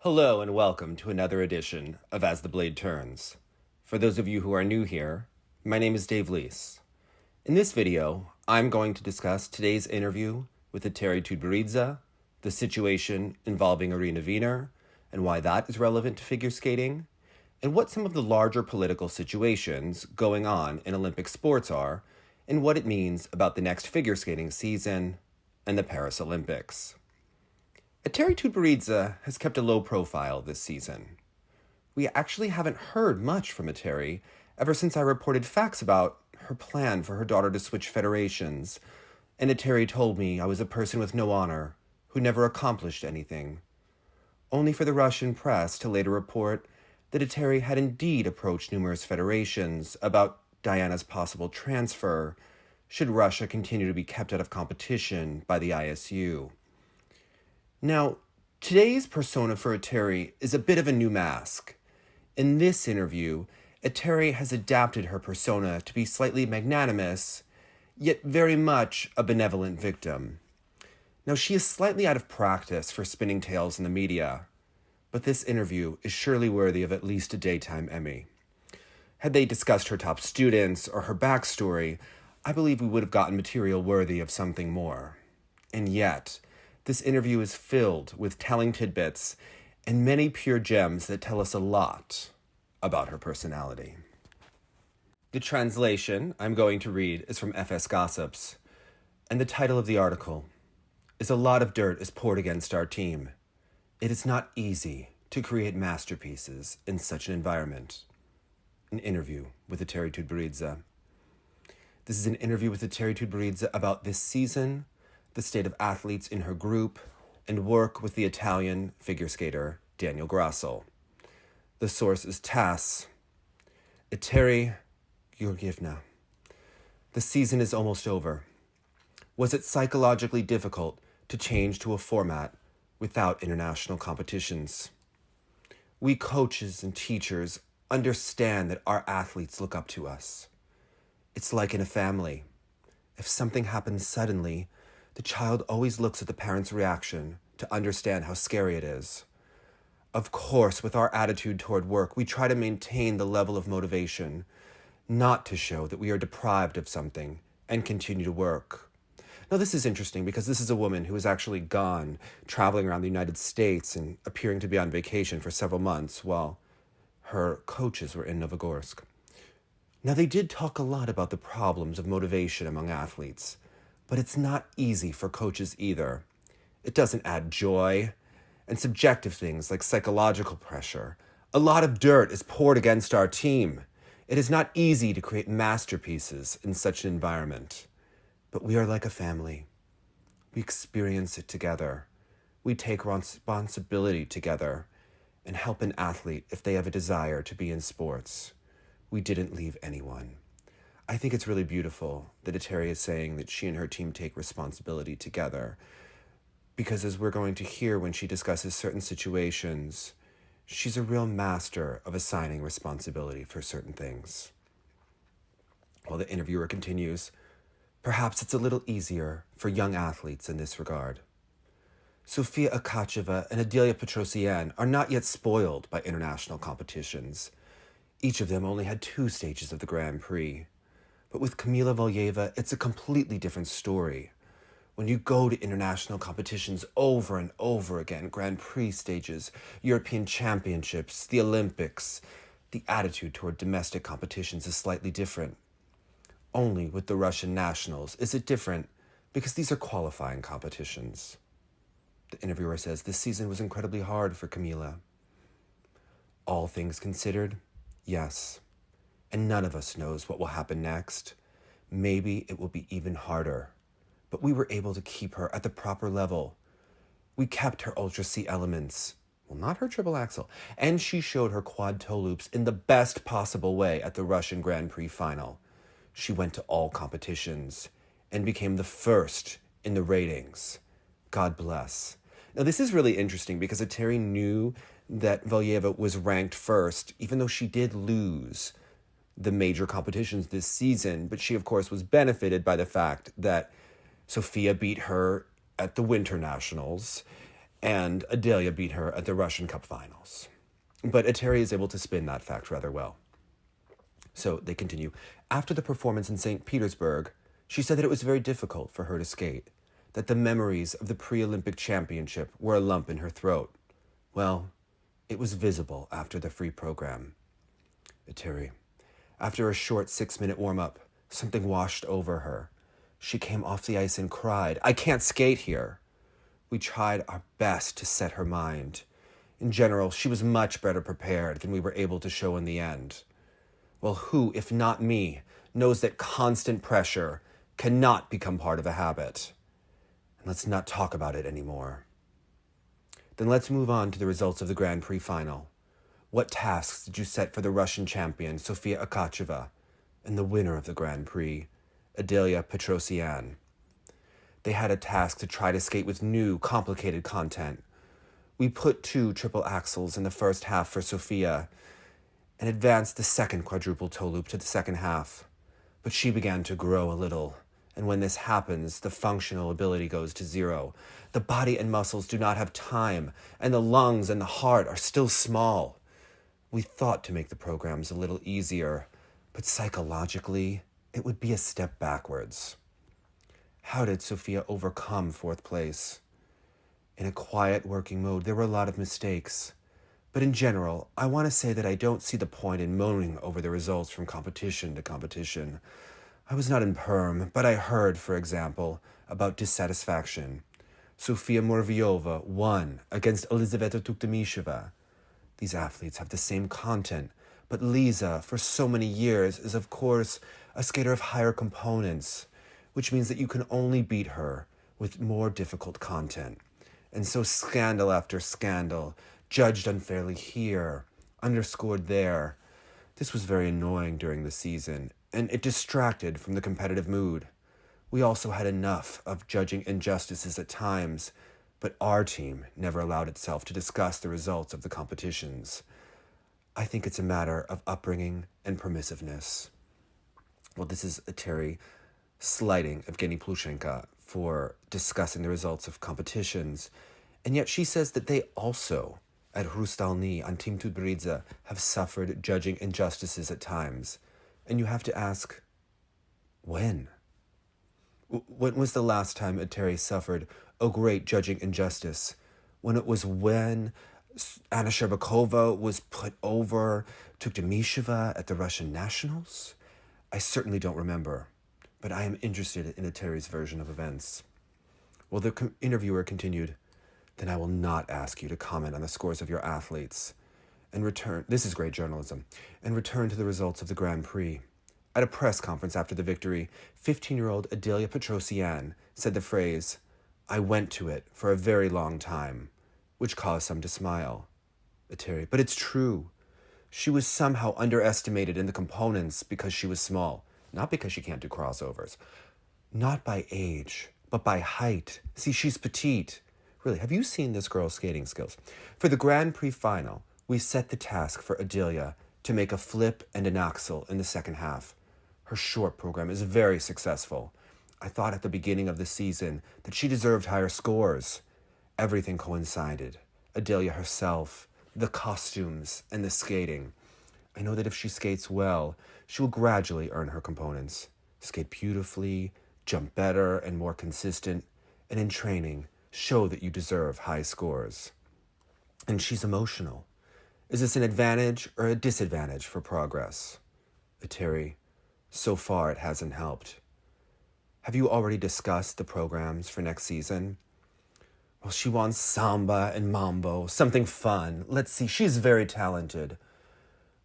Hello and welcome to another edition of As the Blade Turns. For those of you who are new here, my name is Dave Leese. In this video, I'm going to discuss today's interview with Eteri Tutberidze, the situation involving Irina and why that is relevant to figure skating, and what some of the larger political situations going on in Olympic sports are, and what it means about the next figure skating season and the Paris Olympics. Eteri Tutberidze has kept a low profile this season. We actually haven't heard much from Eteri ever since I reported facts about her plan for her daughter to switch federations, and Eteri told me I was a person with no honor who never accomplished anything, only for the Russian press to later report that Eteri had indeed approached numerous federations about Diana's possible transfer should Russia continue to be kept out of competition by the ISU. Now, today's persona for Eteri is a bit of a new mask. In this interview, Eteri has adapted her persona to be slightly magnanimous, yet very much a benevolent victim. Now, she is slightly out of practice for spinning tales in the media, but this interview is surely worthy of at least a daytime Emmy. Had they discussed her top students or her backstory, I believe we would have gotten material worthy of something more. And yet, this interview is filled with telling tidbits and many pure gems that tell us a lot about her personality. The translation I'm going to read is from FS Gossips, and the title of the article is "A Lot of Dirt is Poured Against Our Team. It is not easy to create masterpieces in such an environment." An interview with Eteri Tutberidze. This is an interview with Eteri Tutberidze about this season, the state of athletes in her group, and work with the Italian figure skater Daniel Grassel. The source is TASS. Eteri Georgievna. The season is almost over. Was it psychologically difficult to change to a format without international competitions? We coaches and teachers understand that our athletes look up to us. It's like in a family. If something happens suddenly, the child always looks at the parent's reaction to understand how scary it is. Of course, with our attitude toward work, we try to maintain the level of motivation, not to show that we are deprived of something and continue to work. Now, this is interesting because this is a woman who has actually gone traveling around the United States and appearing to be on vacation for several months while her coaches were in Novogorsk. Now, they did talk a lot about the problems of motivation among athletes, but it's not easy for coaches either. It doesn't add joy, and subjective things like psychological pressure. A lot of dirt is poured against our team. It is not easy to create masterpieces in such an environment. But we are like a family. We experience it together. We take responsibility together and help an athlete if they have a desire to be in sports. We didn't leave anyone. I think it's really beautiful that Eteri is saying that she and her team take responsibility together, because as we're going to hear when she discusses certain situations, she's a real master of assigning responsibility for certain things. While the interviewer continues, perhaps it's a little easier for young athletes in this regard. Sofia Akacheva and Adelia Petrosian are not yet spoiled by international competitions. Each of them only had 2 stages of the Grand Prix. But with Kamila Valieva, it's a completely different story. When you go to international competitions over and over again, Grand Prix stages, European Championships, the Olympics, the attitude toward domestic competitions is slightly different. Only with the Russian nationals is it different, because these are qualifying competitions. The interviewer says this season was incredibly hard for Kamila. All things considered, yes. And none of us knows what will happen next. Maybe it will be even harder. But we were able to keep her at the proper level. We kept her Ultra C elements. Well, not her triple axel. And she showed her quad toe loops in the best possible way at the Russian Grand Prix final. She went to all competitions and became the first in the ratings. God bless. Now, this is really interesting because Eteri knew that Valieva was ranked first, even though she did lose the major competitions this season, but she, of course, was benefited by the fact that Sofia beat her at the Winter Nationals, and Adelia beat her at the Russian Cup finals. But Eteri is able to spin that fact rather well. So they continue. After the performance in St. Petersburg, she said that it was very difficult for her to skate, that the memories of the pre-Olympic championship were a lump in her throat. Well, it was visible after the free program. Eteri. After a short 6-minute warm-up, something washed over her. She came off the ice and cried, "I can't skate here." We tried our best to set her mind. In general, she was much better prepared than we were able to show in the end. Well, who, if not me, knows that constant pressure cannot become part of a habit? And let's not talk about it anymore. Then let's move on to the results of the Grand Prix final. What tasks did you set for the Russian champion, Sofia Akacheva, and the winner of the Grand Prix, Adelia Petrosian? They had a task to try to skate with new, complicated content. We put 2 triple axels in the first half for Sofia and advanced the second quadruple toe loop to the second half. But she began to grow a little, and when this happens, the functional ability goes to 0. The body and muscles do not have time, and the lungs and the heart are still small. We thought to make the programs a little easier, but psychologically, it would be a step backwards. How did Sofia overcome 4th place? In a quiet working mode, there were a lot of mistakes. But in general, I want to say that I don't see the point in moaning over the results from competition to competition. I was not in Perm, but I heard, for example, about dissatisfaction. Sofia Morviova won against Elizaveta Tuktamisheva. These athletes have the same content, but Lisa, for so many years, is of course a skater of higher components, which means that you can only beat her with more difficult content. And so scandal after scandal, judged unfairly here, underscored there. This was very annoying during the season, and it distracted from the competitive mood. We also had enough of judging injustices at times, but our team never allowed itself to discuss the results of the competitions. I think it's a matter of upbringing and permissiveness. Well, this is Eteri slighting Evgeny Plushenko for discussing the results of competitions, and yet she says that they also, at Hrustalny on Team Tutberidze, have suffered judging injustices at times. And you have to ask, when? When was the last time Eteri suffered a great judging injustice? When Anna Sherbakova was put over Tuktamisheva at the Russian Nationals? I certainly don't remember, but I am interested in Eteri's version of events. Well, the interviewer continued, "Then I will not ask you to comment on the scores of your athletes and return," this is great journalism, "and return to the results of the Grand Prix." At a press conference after the victory, 15-year-old Adelia Petrosian said the phrase, "I went to it for a very long time," which caused some to smile. Eteri, "But it's true. She was somehow underestimated in the components because she was small, not because she can't do crossovers. Not by age, but by height. See, she's petite. Really, have you seen this girl's skating skills? For the Grand Prix final, we set the task for Adelia to make a flip and an axel in the second half. Her short program is very successful. I thought at the beginning of the season that she deserved higher scores. Everything coincided. Adelia herself, the costumes, and the skating. I know that if she skates well, she will gradually earn her components. Skate beautifully, jump better and more consistent, and in training, show that you deserve high scores. And she's emotional. Is this an advantage or a disadvantage for progress? Eteri, so far it hasn't helped. Have you already discussed the programs for next season? Well, she wants samba and mambo, something fun. Let's see, she's very talented.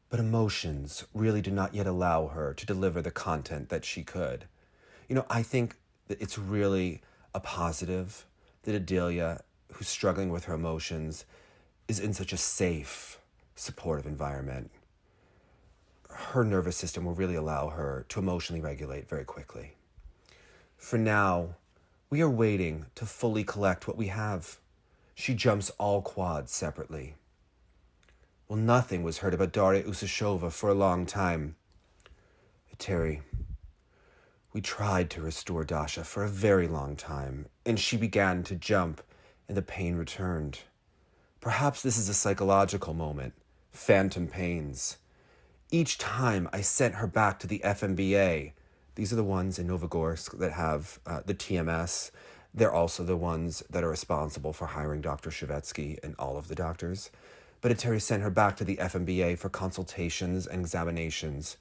But emotions really do not yet allow her to deliver the content that she could. I think that it's really a positive that Adelia, who's struggling with her emotions, is in such a safe, supportive environment. Her nervous system will really allow her to emotionally regulate very quickly. For now, we are waiting to fully collect what we have. She jumps all quads separately. Well, nothing was heard about Darья Usacheva for a long time. Eteri, we tried to restore Dasha for a very long time, and she began to jump and the pain returned. Perhaps this is a psychological moment, phantom pains. Each time I sent her back to the FMBA, these are the ones in Novogorsk that have the TMS. They're also the ones that are responsible for hiring Dr. Shevetsky and all of the doctors. But Eteri sent her back to the FMBA for consultations and examinations.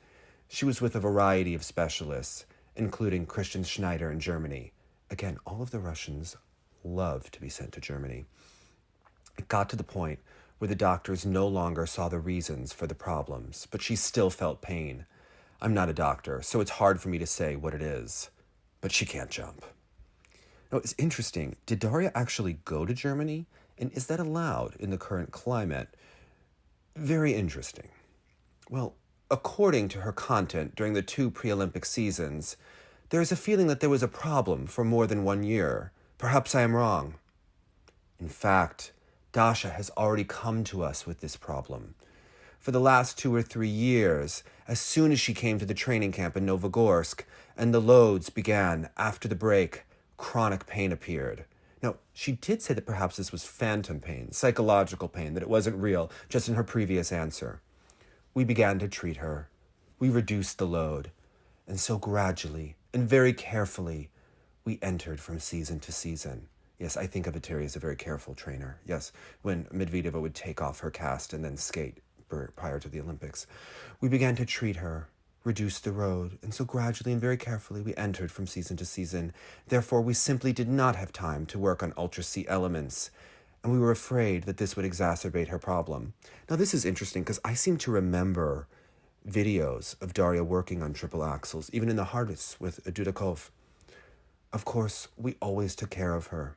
She was with a variety of specialists, including Christian Schneider in Germany. Again, all of the Russians love to be sent to Germany. It got to the point where the doctors no longer saw the reasons for the problems, but she still felt pain. I'm not a doctor, so it's hard for me to say what it is, but she can't jump. Now, it's interesting. Did Darya actually go to Germany? And is that allowed in the current climate? Very interesting. Well, according to her content during the 2 pre-Olympic seasons, there is a feeling that there was a problem for more than 1 year. Perhaps I am wrong. In fact, Dasha has already come to us with this problem. For the last 2 or 3 years, as soon as she came to the training camp in Novogorsk and the loads began after the break, chronic pain appeared. Now, she did say that perhaps this was phantom pain, psychological pain, that it wasn't real, just in her previous answer. We began to treat her. We reduced the load. And so gradually and very carefully, we entered from season to season. Yes, I think of Eteri as a very careful trainer. Yes, when Medvedeva would take off her cast and then skate prior to the Olympics. We began to treat her, reduce the load, and so gradually and very carefully we entered from season to season. Therefore, we simply did not have time to work on Ultra C elements, and we were afraid that this would exacerbate her problem. Now, this is interesting because I seem to remember videos of Darya working on triple axels, even in the hardest with Dudakov. Of course, we always took care of her.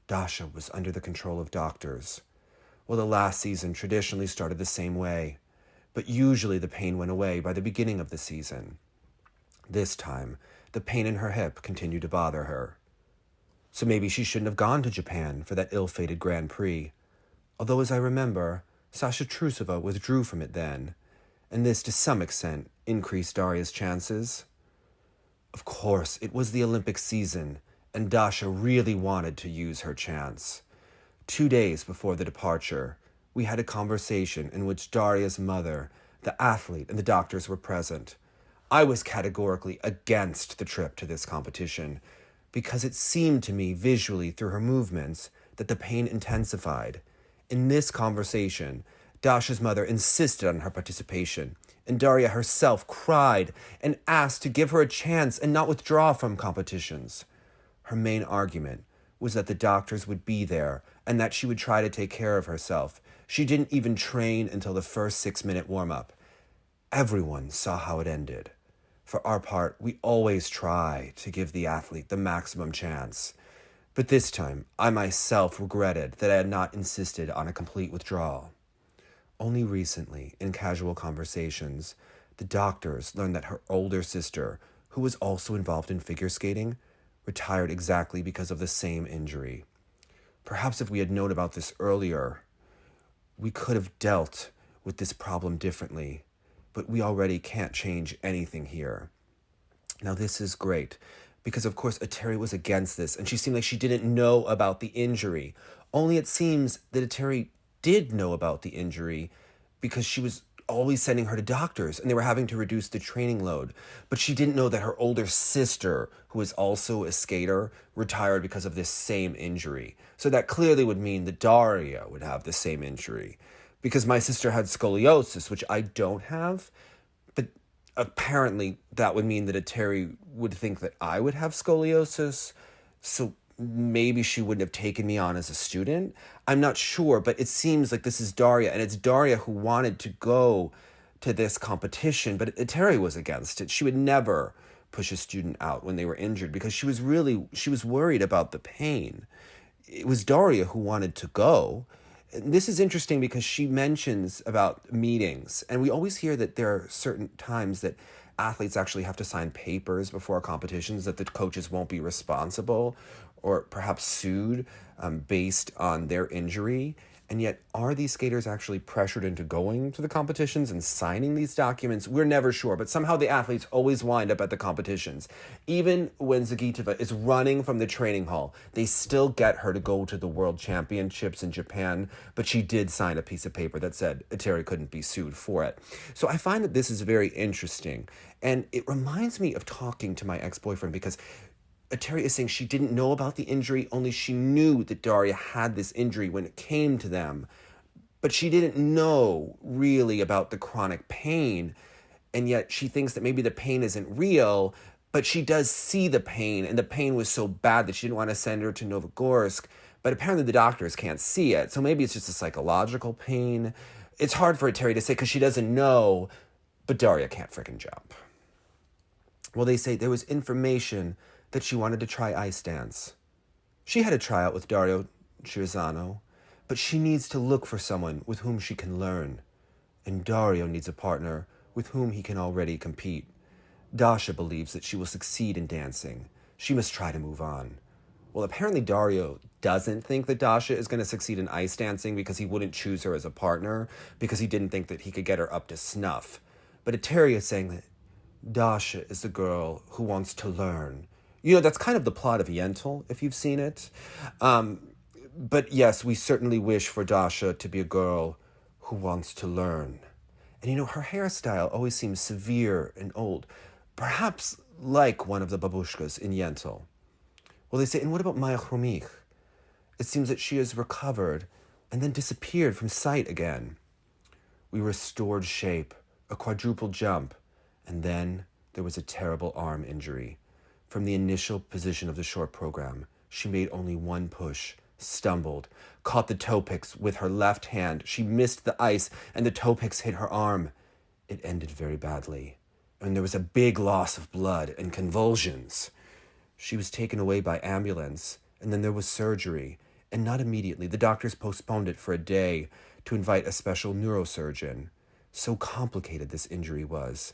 Dasha was under the control of doctors. Well, the last season traditionally started the same way, but usually the pain went away by the beginning of the season. This time, the pain in her hip continued to bother her. So maybe she shouldn't have gone to Japan for that ill-fated Grand Prix. Although, as I remember, Sasha Trusova withdrew from it then, and this to some extent increased Darya's chances. Of course, it was the Olympic season, and Dasha really wanted to use her chance. 2 days before the departure, we had a conversation in which Darya's mother, the athlete, and the doctors were present. I was categorically against the trip to this competition because it seemed to me visually through her movements that the pain intensified. In this conversation, Dasha's mother insisted on her participation, and Darya herself cried and asked to give her a chance and not withdraw from competitions. Her main argument was that the doctors would be there and that she would try to take care of herself. She didn't even train until the first 6-minute warm-up. Everyone saw how it ended. For our part, we always try to give the athlete the maximum chance. But this time, I myself regretted that I had not insisted on a complete withdrawal. Only recently, in casual conversations, the doctors learned that her older sister, who was also involved in figure skating, retired exactly because of the same injury. Perhaps if we had known about this earlier, we could have dealt with this problem differently, but we already can't change anything here. Now, this is great, because of course Eteri was against this, and she seemed like she didn't know about the injury. Only it seems that Eteri did know about the injury because she was always sending her to doctors and they were having to reduce the training load. But she didn't know that her older sister, who is also a skater, retired because of this same injury. So that clearly would mean that Darya would have the same injury. Because my sister had scoliosis, which I don't have, but apparently that would mean that Eteri would think that I would have scoliosis. So maybe she wouldn't have taken me on as a student. I'm not sure, but it seems like this is Darya, and it's Darya who wanted to go to this competition, but Eteri was against it. She would never push a student out when they were injured because she was worried about the pain. It was Darya who wanted to go. And this is interesting because she mentions about meetings, and we always hear that there are certain times that athletes actually have to sign papers before competitions that the coaches won't be responsible or perhaps sued based on their injury. And yet, are these skaters actually pressured into going to the competitions and signing these documents? We're never sure, but somehow the athletes always wind up at the competitions. Even when Zagitova is running from the training hall, they still get her to go to the World Championships in Japan, but she did sign a piece of paper that said Eteri couldn't be sued for it. So I find that this is very interesting, and it reminds me of talking to my ex-boyfriend, because Eteri is saying she didn't know about the injury, only she knew that Darya had this injury when it came to them. But she didn't know really about the chronic pain, and yet she thinks that maybe the pain isn't real, but she does see the pain, and the pain was so bad that she didn't want to send her to Novogorsk, but apparently the doctors can't see it, so maybe it's just a psychological pain. It's hard for Eteri to say because she doesn't know, but Darya can't frickin' jump. Well, they say there was information that she wanted to try ice dance. She had a tryout with Dario Chirzano, but she needs to look for someone with whom she can learn. And Dario needs a partner with whom he can already compete. Dasha believes that she will succeed in dancing. She must try to move on. Well, apparently Dario doesn't think that Dasha is going to succeed in ice dancing because he wouldn't choose her as a partner, because he didn't think that he could get her up to snuff. But Eteri is saying that Dasha is the girl who wants to learn. You know, that's kind of the plot of Yentl, if you've seen it. But yes, we certainly wish for Dasha to be a girl who wants to learn. And you know, her hairstyle always seems severe and old, perhaps like one of the babushkas in Yentl. Well, they say, and what about Maya Chromich? It seems that she has recovered and then disappeared from sight again. We restored shape, a quadruple jump, and then there was a terrible arm injury. From the initial position of the short program, she made only one push, stumbled, caught the toe picks with her left hand. She missed the ice, and the toe picks hit her arm. It ended very badly, and there was a big loss of blood and convulsions. She was taken away by ambulance, and then there was surgery, and not immediately. The doctors postponed it for a day to invite a special neurosurgeon. So complicated this injury was.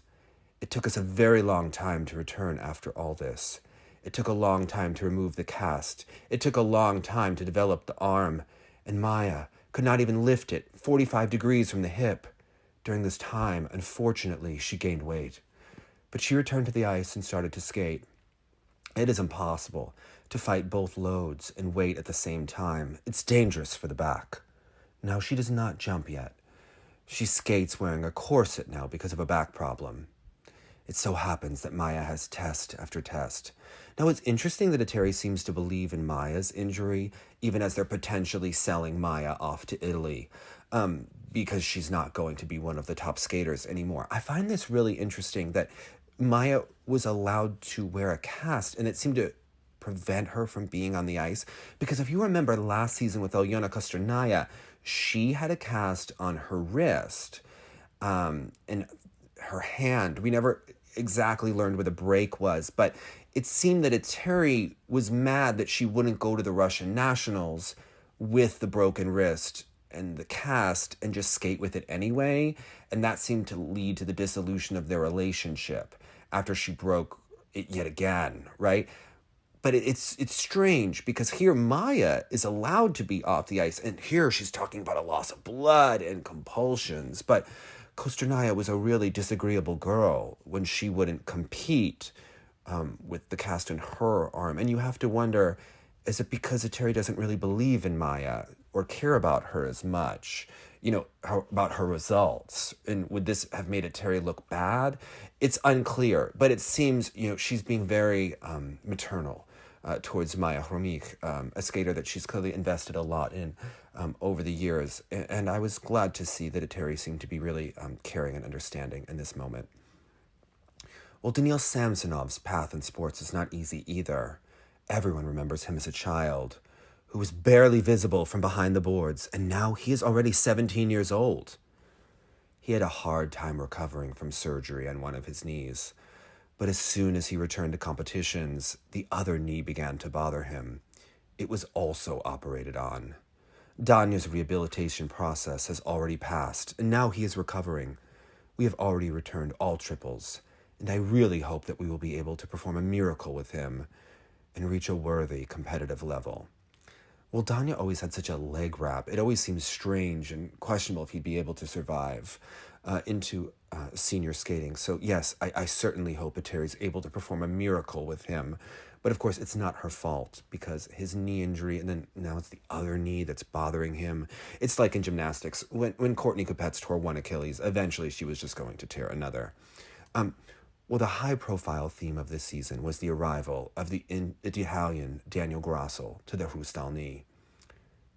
It took us a very long time to return after all this. It took a long time to remove the cast. It took a long time to develop the arm. And Maya could not even lift it 45 degrees from the hip. During this time, unfortunately, she gained weight. But she returned to the ice and started to skate. It is impossible to fight both loads and weight at the same time. It's dangerous for the back. Now, she does not jump yet. She skates wearing a corset now because of a back problem. It so happens that Maya has test after test. Now, it's interesting that Eteri seems to believe in Maya's injury, even as they're potentially selling Maya off to Italy, because she's not going to be one of the top skaters anymore. I find this really interesting that Maya was allowed to wear a cast, and it seemed to prevent her from being on the ice. Because if you remember last season with Alena Kostornaia, she had a cast on her wrist, and her hand. We never exactly learned where the break was, but it seemed that Eteri was mad that she wouldn't go to the Russian nationals with the broken wrist and the cast and just skate with it anyway, and that seemed to lead to the dissolution of their relationship after she broke it yet again, right? But it's strange because here Maya is allowed to be off the ice, and here she's talking about a loss of blood and compulsions, but Kostornaia was a really disagreeable girl when she wouldn't compete with the cast in her arm. And you have to wonder, is it because Eteri doesn't really believe in Maya or care about her as much, about her results? And would this have made Eteri look bad? It's unclear, but it seems, she's being very maternal towards Maya Chromich, a skater that she's clearly invested a lot in over the years. And I was glad to see that Eteri seemed to be really caring and understanding in this moment. Well, Daniil Samsonov's path in sports is not easy either. Everyone remembers him as a child who was barely visible from behind the boards, and now he is already 17 years old. He had a hard time recovering from surgery on one of his knees, but as soon as he returned to competitions, the other knee began to bother him. It was also operated on. Danya's rehabilitation process has already passed, and now he is recovering. We have already returned all triples, and I really hope that we will be able to perform a miracle with him and reach a worthy competitive level. Well, Danya always had such a leg wrap. It always seemed strange and questionable if he'd be able to survive into senior skating. So yes, I certainly hope Eteri's able to perform a miracle with him. But of course, it's not her fault because his knee injury, and then now it's the other knee that's bothering him. It's like in gymnastics. When Courtney Capets tore one Achilles, eventually she was just going to tear another. Well, the high-profile theme of this season was the arrival of the Italian Daniel Grassel to the Hrustalny.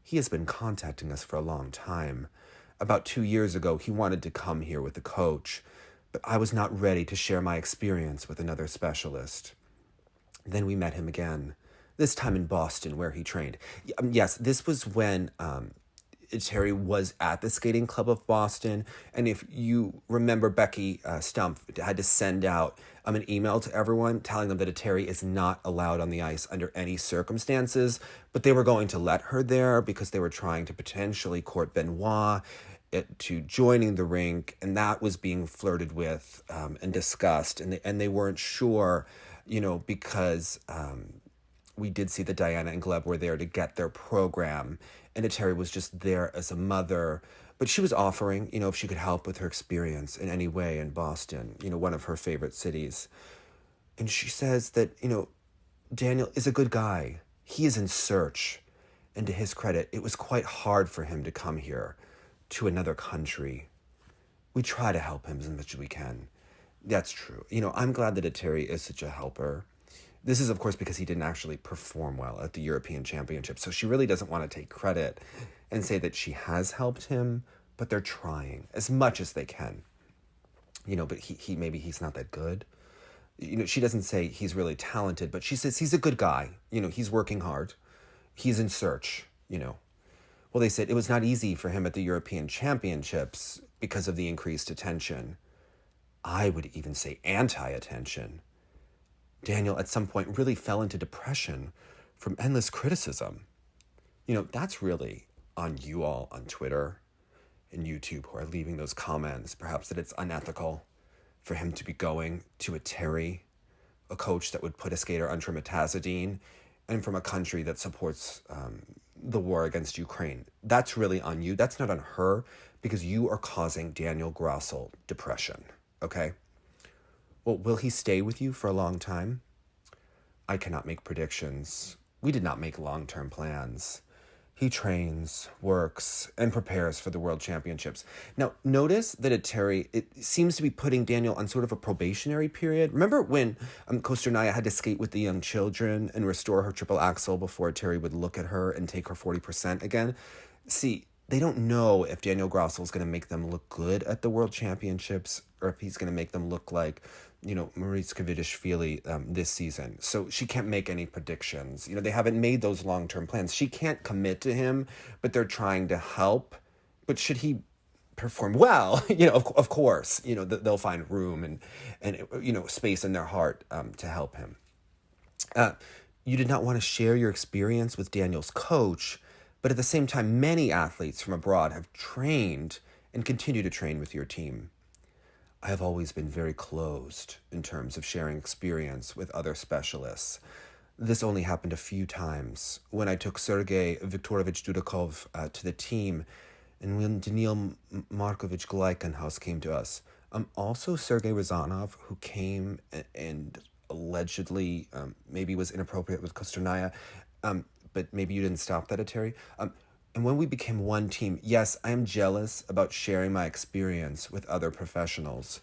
He has been contacting us for a long time. About 2 years ago, he wanted to come here with the coach, but I was not ready to share my experience with another specialist. Then we met him again, this time in Boston, where he trained. Yes, this was when Eteri was at the Skating Club of Boston. And if you remember, Becky Stumpf had to send out an email to everyone telling them that Eteri is not allowed on the ice under any circumstances, but they were going to let her there because they were trying to potentially court Benoit to joining the rink, and that was being flirted with and discussed, and they weren't sure, because we did see that Diana and Gleb were there to get their program, and Eteri was just there as a mother. But she was offering, if she could help with her experience in any way in Boston, one of her favorite cities. And she says that, Daniel is a good guy. He is in search. And to his credit, it was quite hard for him to come here to another country. We try to help him as much as we can. That's true. I'm glad that Eteri is such a helper. This is, of course, because he didn't actually perform well at the European Championship. So she really doesn't want to take credit and say that she has helped him, but they're trying as much as they can. But he maybe he's not that good. She doesn't say he's really talented, but she says he's a good guy. He's working hard. He's in search, Well, they said it was not easy for him at the European Championships because of the increased attention. I would even say anti-attention. Daniel, at some point, really fell into depression from endless criticism. That's really on you all on Twitter and YouTube who are leaving those comments, perhaps that it's unethical for him to be going to Eteri, a coach that would put a skater on trimetazidine, and from a country that supports the war against Ukraine. That's really on you. That's not on her, because you are causing Daniel Grassel depression, okay? Well, will he stay with you for a long time? I cannot make predictions. We did not make long-term plans. He trains, works, and prepares for the World Championships. Now, notice that Eteri, it seems to be putting Daniel on sort of a probationary period. Remember when Kostornaia had to skate with the young children and restore her triple axel before Eteri would look at her and take her 40% again? See, they don't know if Daniel Grassel is going to make them look good at the World Championships or if he's going to make them look like, Maurice Kvitishvili this season. So she can't make any predictions. They haven't made those long-term plans. She can't commit to him, but they're trying to help. But should he perform well, of course, they'll find room and space in their heart to help him. You did not want to share your experience with Daniel's coach, but at the same time, many athletes from abroad have trained and continue to train with your team. I have always been very closed in terms of sharing experience with other specialists. This only happened a few times when I took Sergei Viktorovich Dudakov to the team and when Daniil Markovich Gleikenhaus came to us. Also Sergei Razanov, who came and allegedly maybe was inappropriate with Kostornaia, but maybe you didn't stop that, Eteri. And when we became one team, yes, I am jealous about sharing my experience with other professionals,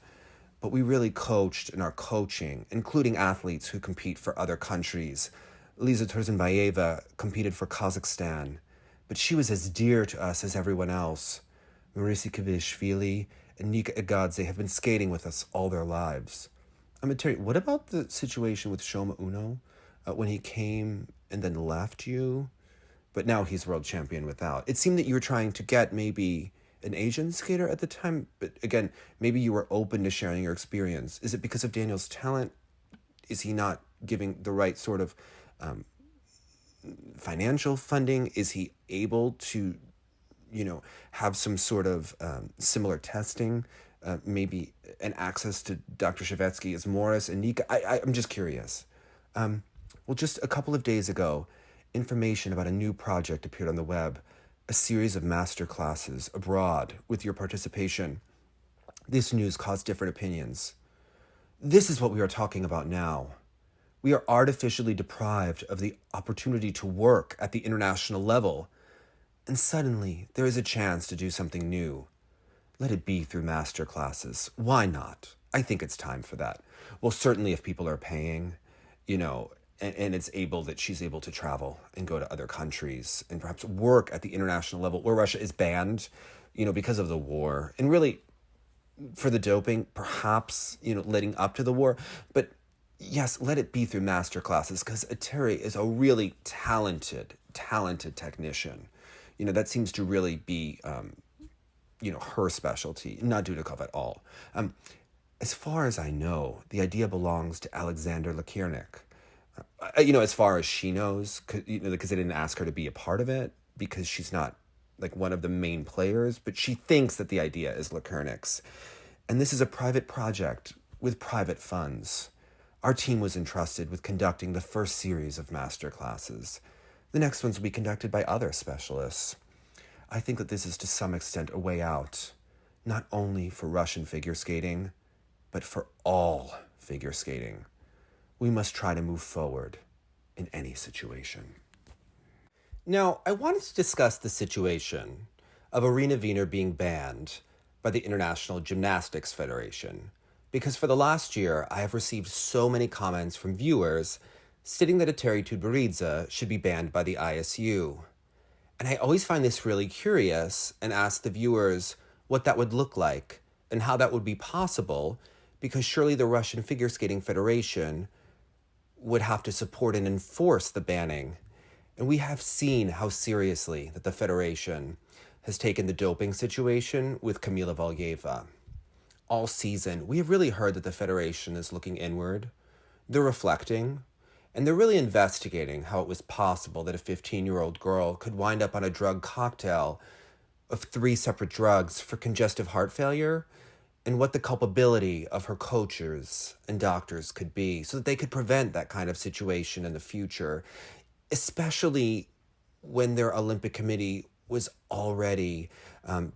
but we really coached and are coaching, including athletes who compete for other countries. Liza Turzenbayeva competed for Kazakhstan, but she was as dear to us as everyone else. Maurice Kvitishvili and Nika Igadze have been skating with us all their lives. Eteri, what about the situation with Shoma Uno when he came and then left you? But now he's world champion without. It seemed that you were trying to get maybe an Asian skater at the time, but again, maybe you were open to sharing your experience. Is it because of Daniel's talent? Is he not giving the right sort of financial funding? Is he able to, have some sort of similar testing? Maybe an access to Dr. Shevetsky as Morris and Nika? I'm just curious. Well, just a couple of days ago, information about a new project appeared on the web, a series of master classes abroad with your participation. This news caused different opinions. This is what we are talking about now. We are artificially deprived of the opportunity to work at the international level, and suddenly there is a chance to do something new. Let it be through master classes. Why not? I think it's time for that. Well, certainly if people are paying, and it's able that she's able to travel and go to other countries and perhaps work at the international level where Russia is banned, because of the war. And really, for the doping, perhaps, leading up to the war. But yes, let it be through master classes, because Eteri is a really talented technician. That seems to really be, her specialty, not Dudikov at all. As far as I know, the idea belongs to Alexander Lakiernik. As far as she knows, because they didn't ask her to be a part of it, because she's not like one of the main players, but she thinks that the idea is Lakiernik's. And this is a private project with private funds. Our team was entrusted with conducting the first series of master classes. The next ones will be conducted by other specialists. I think that this is to some extent a way out, not only for Russian figure skating, but for all figure skating. We must try to move forward in any situation. Now, I wanted to discuss the situation of Irina Wiener being banned by the International Gymnastics Federation, because for the last year, I have received so many comments from viewers stating that Eteri Tutberidze should be banned by the ISU. And I always find this really curious and ask the viewers what that would look like and how that would be possible, because surely the Russian Figure Skating Federation would have to support and enforce the banning. And we have seen how seriously that the Federation has taken the doping situation with Kamila Valieva. All season, we have really heard that the Federation is looking inward. They're reflecting, and they're really investigating how it was possible that a 15-year-old girl could wind up on a drug cocktail of 3 separate drugs for congestive heart failure, and what the culpability of her coaches and doctors could be, so that they could prevent that kind of situation in the future, especially when their Olympic Committee was already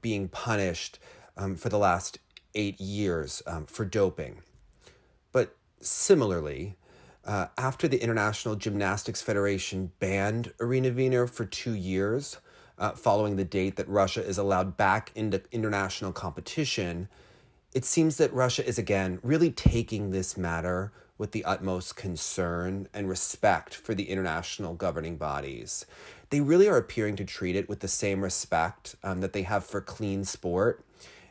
being punished for the last 8 years for doping. But similarly, after the International Gymnastics Federation banned Irina Wiener for 2 years, following the date that Russia is allowed back into international competition, it seems that Russia is again really taking this matter with the utmost concern and respect for the international governing bodies. They really are appearing to treat it with the same respect that they have for clean sport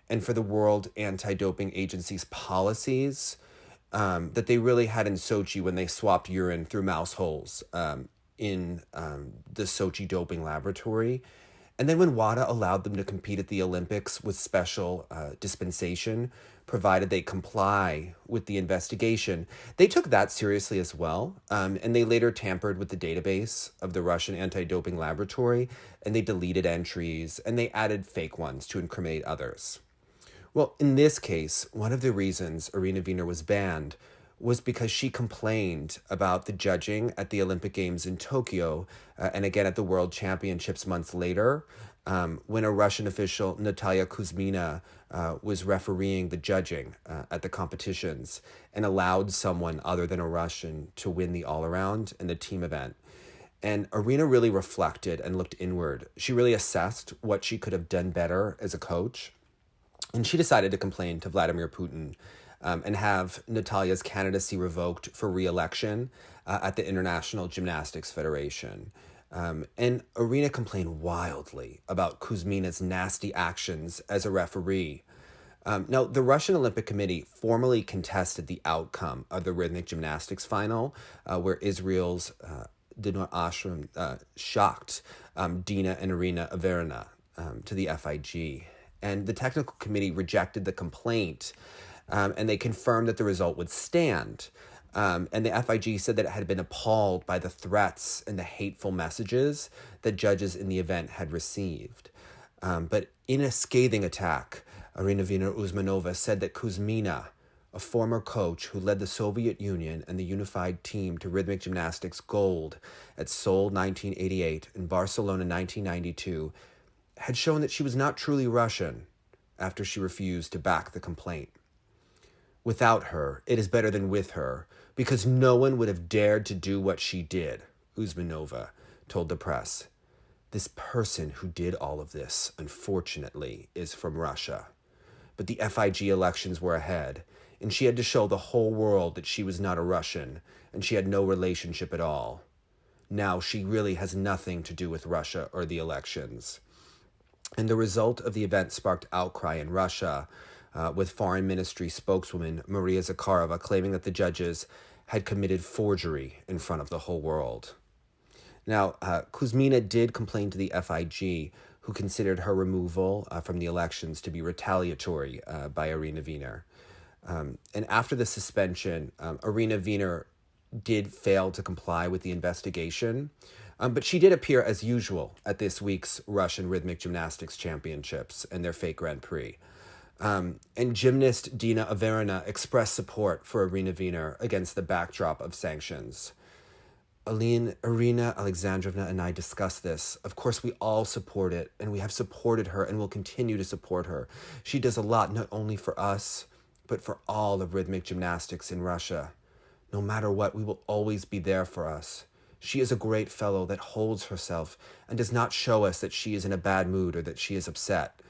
and for the World Anti-Doping Agency's policies that they really had in Sochi when they swapped urine through mouse holes in the Sochi doping laboratory. And then when WADA allowed them to compete at the Olympics with special dispensation, provided they comply with the investigation, they took that seriously as well. And they later tampered with the database of the Russian anti-doping laboratory, and they deleted entries, and they added fake ones to incriminate others. Well, in this case, one of the reasons Irina Wiener was banned was because she complained about the judging at the Olympic Games in Tokyo and again at the World Championships months later, when a Russian official, Natalia Kuzmina, was refereeing the judging at the competitions and allowed someone other than a Russian to win the all-around and the team event. And Irina really reflected and looked inward. She really assessed what she could have done better as a coach. And she decided to complain to Vladimir Putin and have Natalia's candidacy revoked for re-election at the International Gymnastics Federation. And Irina complained wildly about Kuzmina's nasty actions as a referee. Now, the Russian Olympic Committee formally contested the outcome of the rhythmic gymnastics final, where Israel's Dinor Ashram shocked Dina and Irina Averina to the FIG. And the technical committee rejected the complaint, and they confirmed that the result would stand. And the FIG said that it had been appalled by the threats and the hateful messages that judges in the event had received. But in a scathing attack, Irina Wiener Uzmanova said that Kuzmina, a former coach who led the Soviet Union and the unified team to rhythmic gymnastics gold at Seoul 1988 and Barcelona 1992, had shown that she was not truly Russian after she refused to back the complaint. Without her, it is better than with her, because no one would have dared to do what she did, Usmanova told the press. This person who did all of this, unfortunately, is from Russia. But the FIG elections were ahead, and she had to show the whole world that she was not a Russian, and she had no relationship at all. Now she really has nothing to do with Russia or the elections. And the result of the event sparked outcry in Russia, with Foreign Ministry spokeswoman Maria Zakharova claiming that the judges had committed forgery in front of the whole world. Now, Kuzmina did complain to the FIG, who considered her removal from the elections to be retaliatory by Irina Wiener. And after the suspension, Irina Wiener did fail to comply with the investigation, but she did appear as usual at this week's Russian Rhythmic Gymnastics Championships and their fake Grand Prix. And gymnast Dina Averina expressed support for Irina Wiener against the backdrop of sanctions. Irina Alexandrovna and I discussed this. Of course, we all support it, and we have supported her and will continue to support her. She does a lot, not only for us, but for all of rhythmic gymnastics in Russia. No matter what, we will always be there for us. She is a great fellow that holds herself and does not show us that she is in a bad mood or that she is upset,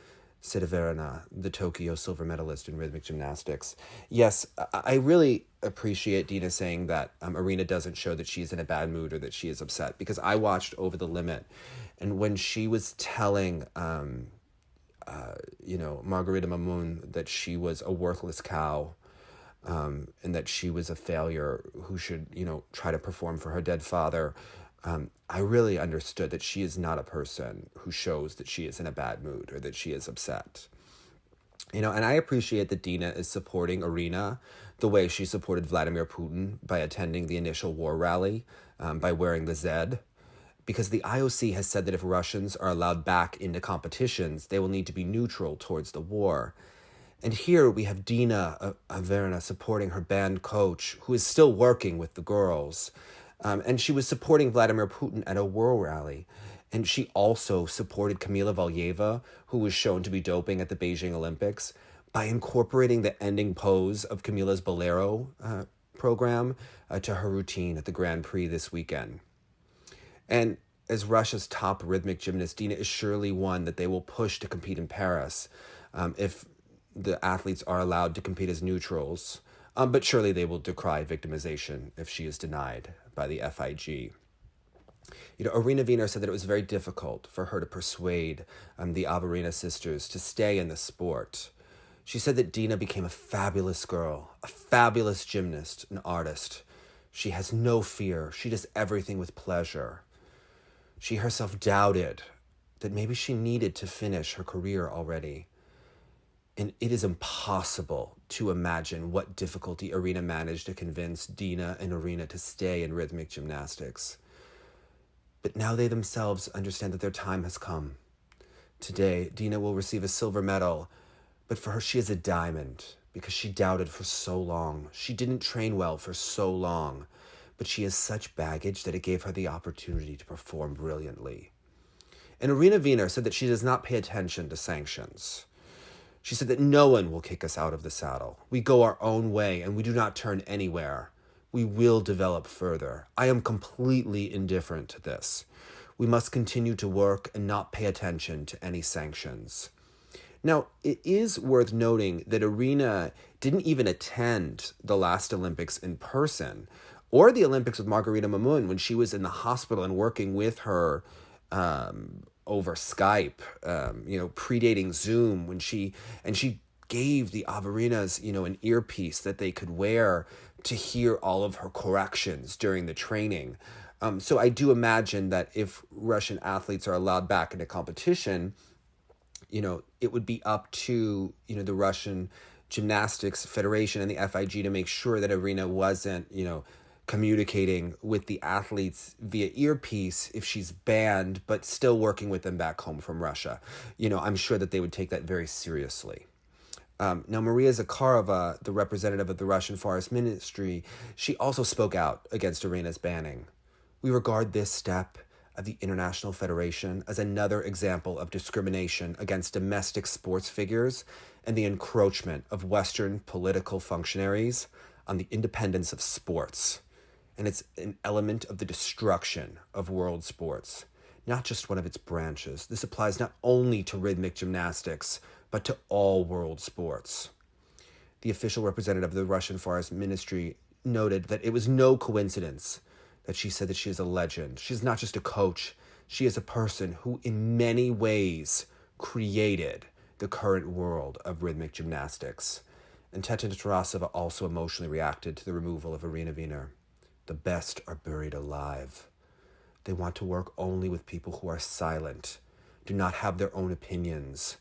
said Averina, the Tokyo silver medalist in rhythmic gymnastics. Yes, I really appreciate Dina saying that Irina doesn't show that she's in a bad mood or that she is upset, because I watched Over the Limit, and when she was telling, Margarita Mamun that she was a worthless cow, and that she was a failure who should, try to perform for her dead father, I really understood that she is not a person who shows that she is in a bad mood or that she is upset. And I appreciate that Dina is supporting Irina the way she supported Vladimir Putin by attending the initial war rally, by wearing the Z, because the IOC has said that if Russians are allowed back into competitions, they will need to be neutral towards the war. And here we have Dina Averina supporting her band coach, who is still working with the girls. And she was supporting Vladimir Putin at a war rally. And she also supported Kamila Valieva, who was shown to be doping at the Beijing Olympics, by incorporating the ending pose of Camila's Bolero program to her routine at the Grand Prix this weekend. And as Russia's top rhythmic gymnast, Dina is surely one that they will push to compete in Paris if the athletes are allowed to compete as neutrals. But surely they will decry victimization if she is denied by the FIG. Irina Wiener said that it was very difficult for her to persuade the Averina sisters to stay in the sport. She said that Dina became a fabulous girl, a fabulous gymnast, an artist. She has no fear. She does everything with pleasure. She herself doubted that maybe she needed to finish her career already. And it is impossible to imagine what difficulty Irina managed to convince Dina and Irina to stay in rhythmic gymnastics. But now they themselves understand that their time has come. Today, Dina will receive a silver medal, but for her, she is a diamond because she doubted for so long. She didn't train well for so long, but she has such baggage that it gave her the opportunity to perform brilliantly. And Irina Wiener said that she does not pay attention to sanctions. She said that no one will kick us out of the saddle. We go our own way and we do not turn anywhere. We will develop further. I am completely indifferent to this. We must continue to work and not pay attention to any sanctions. Now, it is worth noting that Irina didn't even attend the last Olympics in person, or the Olympics with Margarita Mamun when she was in the hospital and working with her over Skype, predating Zoom, when she gave the Averinas, an earpiece that they could wear to hear all of her corrections during the training. So I do imagine that if Russian athletes are allowed back into competition, it would be up to, the Russian Gymnastics Federation and the FIG to make sure that Irina wasn't, communicating with the athletes via earpiece if she's banned, but still working with them back home from Russia. I'm sure that they would take that very seriously. Now, Maria Zakharova, the representative of the Russian Forest Ministry, she also spoke out against Irina's banning. We regard this step of the International Federation as another example of discrimination against domestic sports figures and the encroachment of Western political functionaries on the independence of sports. And it's an element of the destruction of world sports, not just one of its branches. This applies not only to rhythmic gymnastics, but to all world sports. The official representative of the Russian Forest Ministry noted that it was no coincidence that she said that she is a legend. She's not just a coach. She is a person who in many ways created the current world of rhythmic gymnastics. And Teta Tarasova also emotionally reacted to the removal of Irina Wiener. The best are buried alive. They want to work only with people who are silent, do not have their own opinions.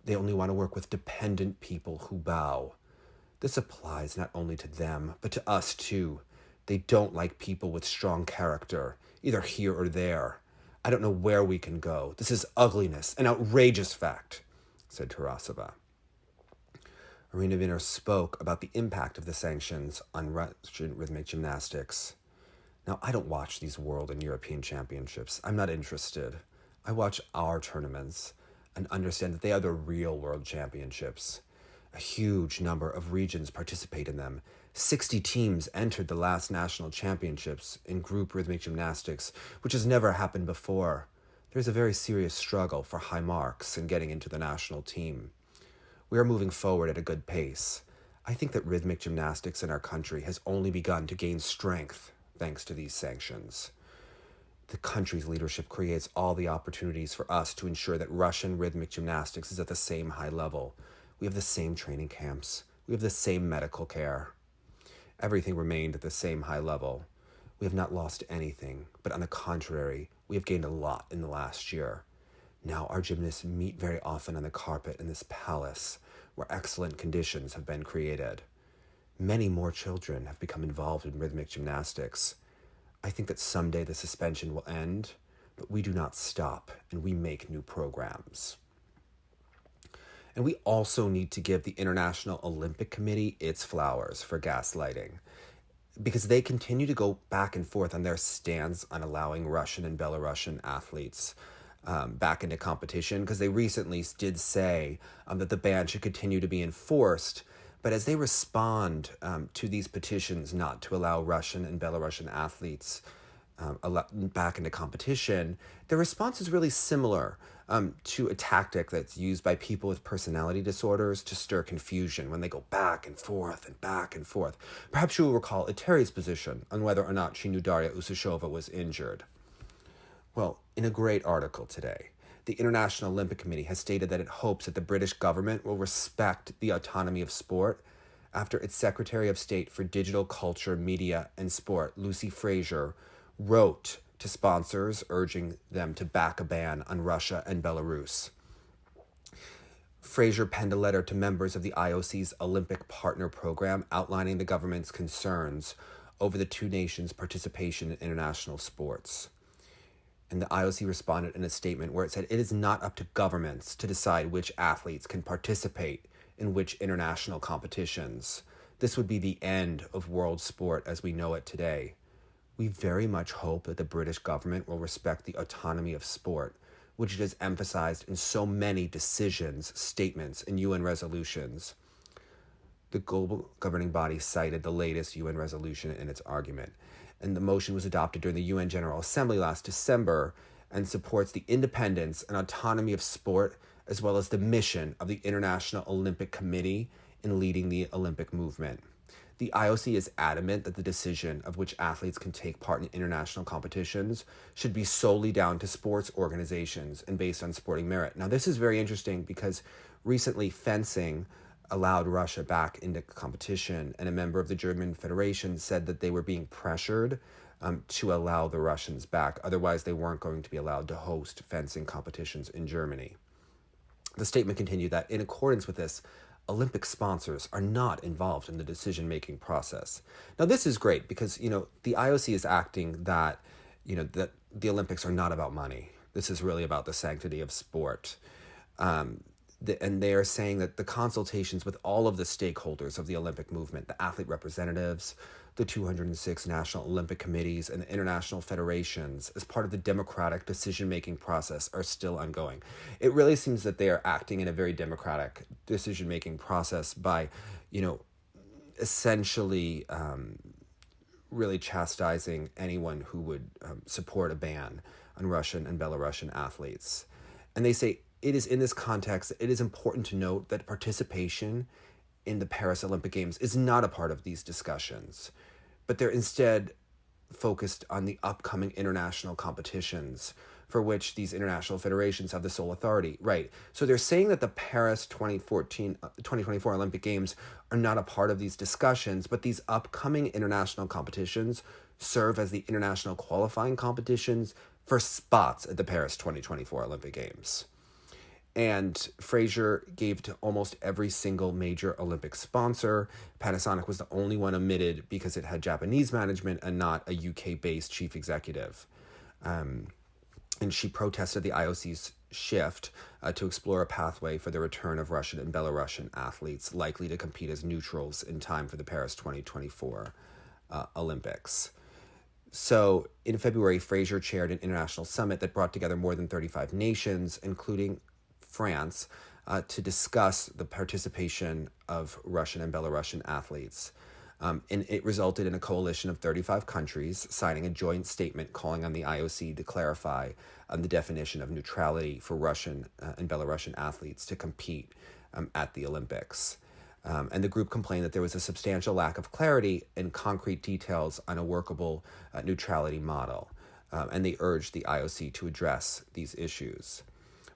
They only want to work with dependent people who bow. This applies not only to them, but to us too. They don't like people with strong character, either here or there. I don't know where we can go. This is ugliness, an outrageous fact, said Tarasova. Irina Wiener spoke about the impact of the sanctions on Russian rhythmic gymnastics. Now, I don't watch these world and European championships. I'm not interested. I watch our tournaments and understand that they are the real world championships. A huge number of regions participate in them. 60 teams entered the last national championships in group rhythmic gymnastics, which has never happened before. There's a very serious struggle for high marks in getting into the national team. We are moving forward at a good pace. I think that rhythmic gymnastics in our country has only begun to gain strength thanks to these sanctions. The country's leadership creates all the opportunities for us to ensure that Russian rhythmic gymnastics is at the same high level. We have the same training camps. We have the same medical care. Everything remained at the same high level. We have not lost anything, but on the contrary, we have gained a lot in the last year. Now our gymnasts meet very often on the carpet in this palace, where excellent conditions have been created. Many more children have become involved in rhythmic gymnastics. I think that someday the suspension will end, but we do not stop, and we make new programs. And we also need to give the International Olympic Committee its flowers for gaslighting, because they continue to go back and forth on their stance on allowing Russian and Belarusian athletes back into competition, because they recently did say that the ban should continue to be enforced. But as they respond to these petitions not to allow Russian and Belarusian athletes back into competition, their response is really similar to a tactic that's used by people with personality disorders to stir confusion when they go back and forth and back and forth. Perhaps you will recall Eteri's position on whether or not she knew Darьya Usacheva was injured. Well, in a great article today, the International Olympic Committee has stated that it hopes that the British government will respect the autonomy of sport after its Secretary of State for Digital Culture, Media and Sport, Lucy Fraser, wrote to sponsors urging them to back a ban on Russia and Belarus. Fraser penned a letter to members of the IOC's Olympic Partner Program outlining the government's concerns over the two nations' participation in international sports. And the IOC responded in a statement where it said it is not up to governments to decide which athletes can participate in which international competitions. This would be the end of world sport as we know it today. We very much hope that the British government will respect the autonomy of sport, which it has emphasized in so many decisions, statements, and UN resolutions. The global governing body cited the latest UN resolution in its argument, and the motion was adopted during the UN General Assembly last December and supports the independence and autonomy of sport as well as the mission of the International Olympic Committee in leading the Olympic movement. The IOC is adamant that the decision of which athletes can take part in international competitions should be solely down to sports organizations and based on sporting merit. Now, this is very interesting because recently fencing allowed Russia back into competition, and a member of the German Federation said that they were being pressured to allow the Russians back. Otherwise, they weren't going to be allowed to host fencing competitions in Germany. The statement continued that in accordance with this, Olympic sponsors are not involved in the decision-making process. Now, this is great because, the IOC is acting that, that the Olympics are not about money. This is really about the sanctity of sport. and they are saying that the consultations with all of the stakeholders of the Olympic movement, the athlete representatives, the 206 national Olympic committees, and the international federations, as part of the democratic decision-making process, are still ongoing. It really seems that they are acting in a very democratic decision-making process by, essentially really chastising anyone who would support a ban on Russian and Belarusian athletes. And they say it is in this context that it is important to note that participation in the Paris Olympic Games is not a part of these discussions, but they're instead focused on the upcoming international competitions for which these international federations have the sole authority. Right. So they're saying that the Paris 2024 Olympic Games are not a part of these discussions, but these upcoming international competitions serve as the international qualifying competitions for spots at the Paris 2024 Olympic Games. And Fraser gave to almost every single major Olympic sponsor. Panasonic was the only one omitted because it had Japanese management and not a UK-based chief executive. And she protested the IOC's shift to explore a pathway for the return of Russian and Belarusian athletes likely to compete as neutrals in time for the Paris 2024 Olympics. So in February, Fraser chaired an international summit that brought together more than 35 nations, including France, to discuss the participation of Russian and Belarusian athletes. And it resulted in a coalition of 35 countries signing a joint statement calling on the IOC to clarify the definition of neutrality for Russian and Belarusian athletes to compete at the Olympics. And the group complained that there was a substantial lack of clarity and concrete details on a workable neutrality model. And they urged the IOC to address these issues.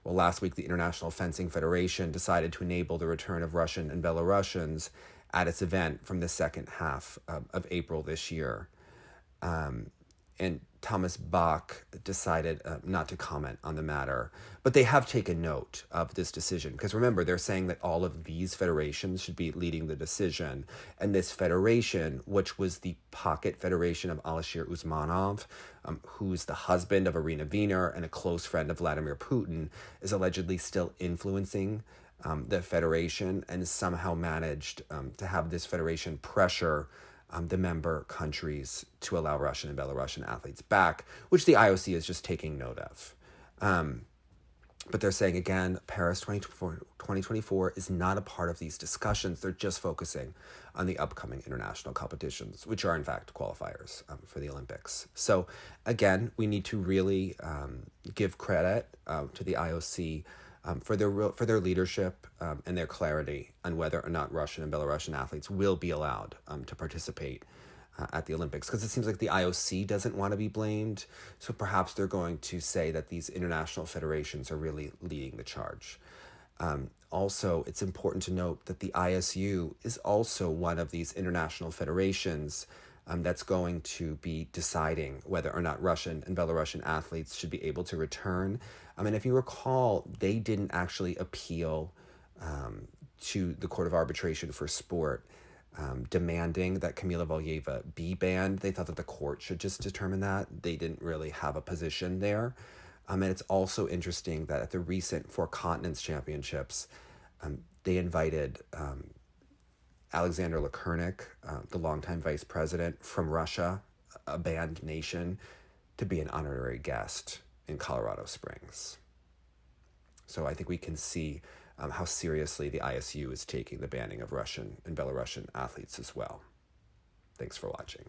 Well, last week, the International Fencing Federation decided to enable the return of Russian and Belarusians at its event from the second half of April this year. And Thomas Bach decided not to comment on the matter. But they have taken note of this decision. Because remember, they're saying that all of these federations should be leading the decision. And this federation, which was the pocket federation of Alisher Usmanov, who's the husband of Irina and a close friend of Vladimir Putin, is allegedly still influencing the federation and somehow managed to have this federation pressure the member countries to allow Russian and Belarusian athletes back, which the IOC is just taking note of. But they're saying, again, Paris 2024 is not a part of these discussions. They're just focusing on the upcoming international competitions, which are, in fact, qualifiers for the Olympics. So, again, we need to really give credit to the IOC for their leadership and their clarity on whether or not Russian and Belarusian athletes will be allowed to participate at the Olympics. Because it seems like the IOC doesn't want to be blamed, so perhaps they're going to say that these international federations are really leading the charge. Also, it's important to note that the ISU is also one of these international federations that's going to be deciding whether or not Russian and Belarusian athletes should be able to return. And if you recall, they didn't actually appeal to the Court of Arbitration for Sport, demanding that Kamila Valieva be banned. They thought that the court should just determine that. They didn't really have a position there. And it's also interesting that at the recent Four Continents Championships, they invited Alexander Lakurnik, the longtime vice president from Russia, a banned nation, to be an honorary guest in Colorado Springs. So I think we can see how seriously the ISU is taking the banning of Russian and Belarusian athletes as well. Thanks for watching.